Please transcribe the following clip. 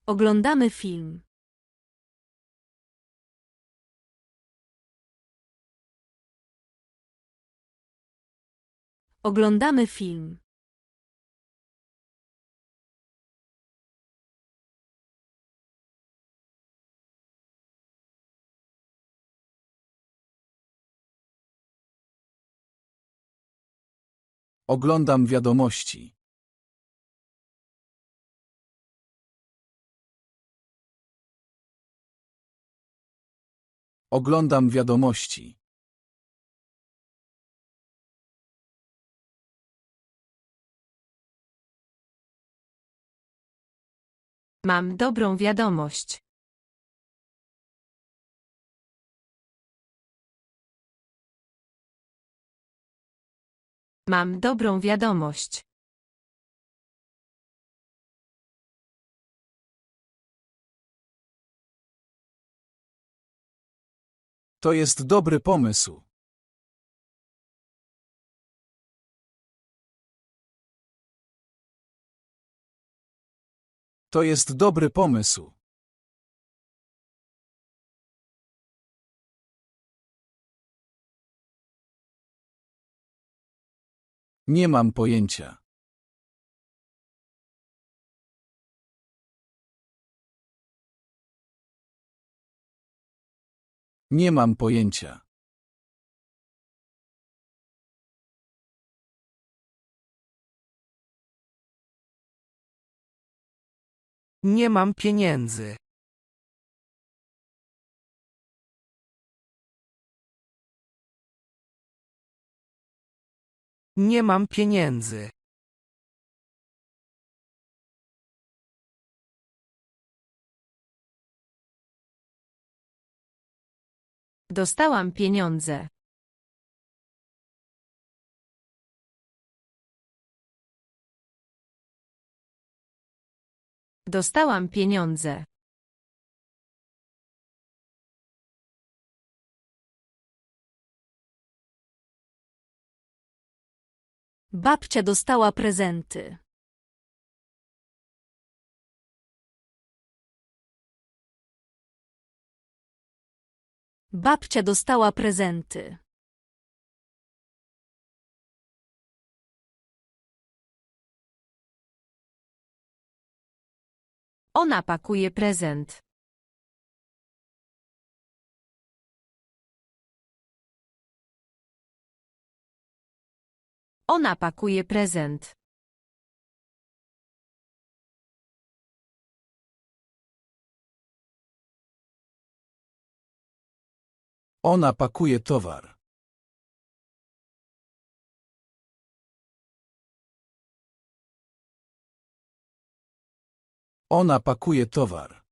Oglądamy film. Oglądamy film. Oglądam wiadomości. Oglądam wiadomości. Mam dobrą wiadomość. Mam dobrą wiadomość. To jest dobry pomysł. To jest dobry pomysł. Nie mam pojęcia. Nie mam pojęcia. Nie mam pieniędzy. Nie mam pieniędzy. Dostałam pieniądze. Dostałam pieniądze. Babcia dostała prezenty. Babcia dostała prezenty. Ona pakuje prezent. Ona pakuje prezent. Ona pakuje towar. Ona pakuje towar.